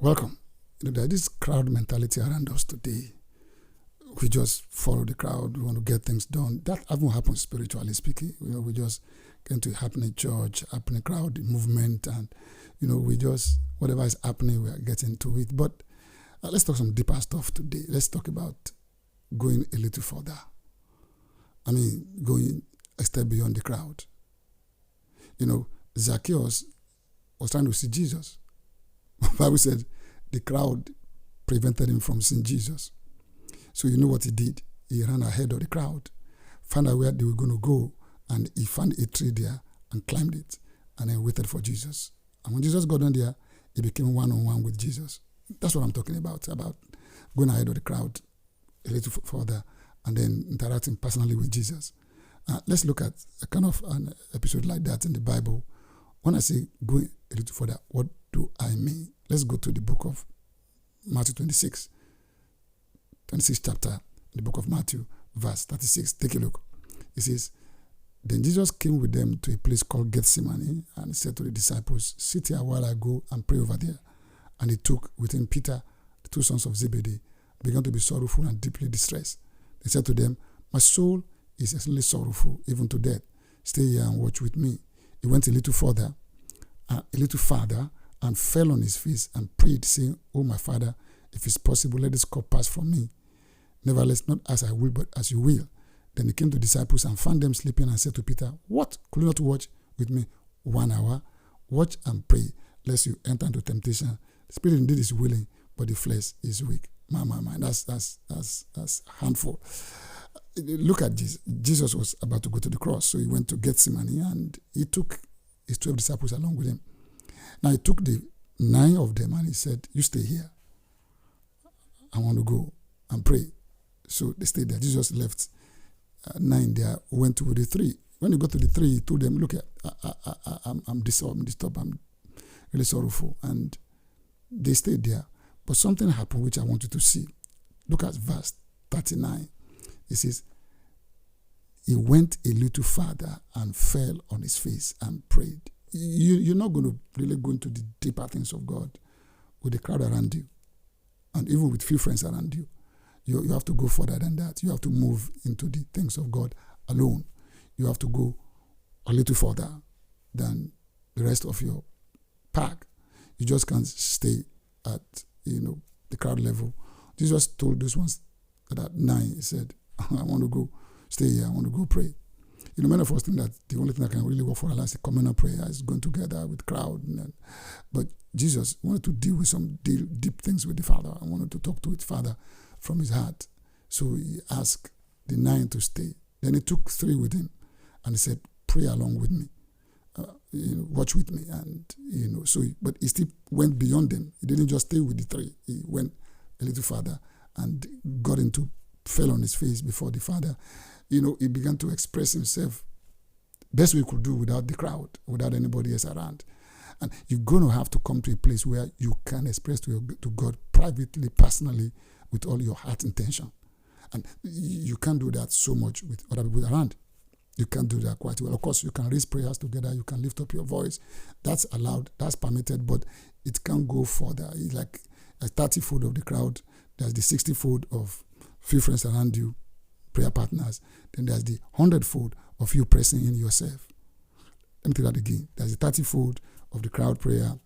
Welcome. There's this crowd mentality around us today. We just follow the crowd. We want to get things done. That often happens spiritually speaking. We just get into a happening church, happening crowd movement, and we just whatever is happening, we are getting to it. But let's talk some deeper stuff today. Let's talk about going a little further. Going a step beyond the crowd. Zacchaeus was trying to see Jesus. The Bible said the crowd prevented him from seeing Jesus. So you know what he did? He ran ahead of the crowd, found out where they were going to go, and he found a tree there and climbed it, and then waited for Jesus. And when Jesus got down there, he became one-on-one with Jesus. That's what I'm talking about going ahead of the crowd a little further and then interacting personally with Jesus. Let's look at a kind of an episode like that in the Bible. When I say going a little further, what do I mean? Let's go to the book of Matthew 26 chapter, the book of Matthew, verse 36. Take a look. It says, "Then Jesus came with them to a place called Gethsemane, and he said to the disciples, 'Sit here while I go and pray over there.' And he took with him Peter, the two sons of Zebedee, began to be sorrowful and deeply distressed. He said to them, 'My soul is extremely sorrowful, even to death. Stay here and watch with me.' He went a little farther, and fell on his face and prayed, saying, 'Oh, my Father, if it's possible, let this cup pass from me. Nevertheless, not as I will, but as you will.' Then he came to the disciples and found them sleeping and said to Peter, 'What? Could you not watch with me 1 hour? Watch and pray, lest you enter into temptation. The spirit indeed is willing, but the flesh is weak.'" My. That's handful. Look at Jesus. Jesus was about to go to the cross, so he went to Gethsemane and he took his 12 disciples along with him. Now he took the 9 of them and he said, "You stay here. I want to go and pray." So they stayed there. Jesus left 9 there, went to the 3. When he got to the 3, he told them, "Look, I'm disturbed, I'm really sorrowful." And they stayed there. But something happened which I want you to see. Look at verse 39. It says, "He went a little farther and fell on his face and prayed." You're not going to really go into the deeper things of God with the crowd around you and even with few friends around you. You have to go further than that. You have to move into the things of God alone. You have to go a little further than the rest of your pack. You just can't stay at the crowd level. Jesus told those ones at 9, he said, "I want to go stay here. I want to go pray." Many of us think that the only thing that can really work for us is communal prayer, is going together with crowd. But Jesus wanted to deal with some deep things with the Father. I wanted to talk to his Father from his heart. So he asked the 9 to stay. Then he took 3 with him and he said, "Pray along with me. Watch with me." And but he still went beyond them. He didn't just stay with the 3. He went a little further and fell on his face before the Father. He began to express himself best way he could do without the crowd, without anybody else around. And you're going to have to come to a place where you can express to God privately, personally, with all your heart intention. And you can't do that so much with other people around. You can't do that quite well. Of course, you can raise prayers together. You can lift up your voice. That's allowed. That's permitted. But it can't go further. It's like a 30-fold of the crowd. There's the 60-fold of few friends around you, prayer partners. Then there's the 100-fold of you pressing in yourself. Let me tell that again. There's the 30-fold of the crowd prayer,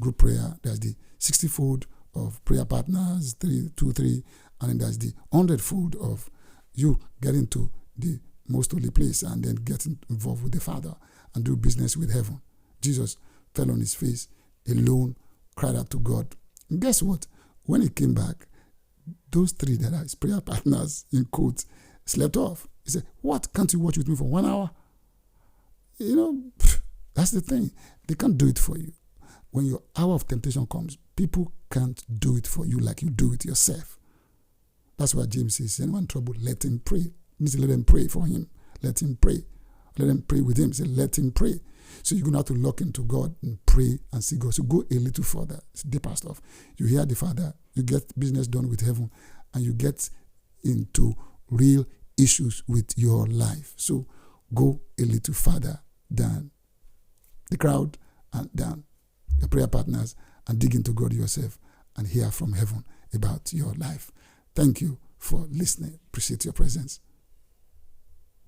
group prayer. There's the 60-fold of prayer partners, 3, 2, 3. And then there's the 100-fold of you getting to the most holy place and then getting involved with the Father and do business with heaven. Jesus fell on his face alone, cried out to God. And guess what? When he came back, those 3 that are his prayer partners, in quotes, slept off. He said, "What? Can't you watch with me for 1 hour?" That's the thing. They can't do it for you. When your hour of temptation comes, people can't do it for you like you do it yourself. That's why James says, "Anyone in trouble, let him pray." It means let him pray for him. Let him pray. Let him pray with him. Say, let him pray. So you're going to have to lock into God and pray and see God. So go a little further. It's deeper stuff. You hear the Father. You get business done with heaven. And you get into real issues with your life. So go a little further than the crowd and than your prayer partners and dig into God yourself and hear from heaven about your life. Thank you for listening. Appreciate your presence.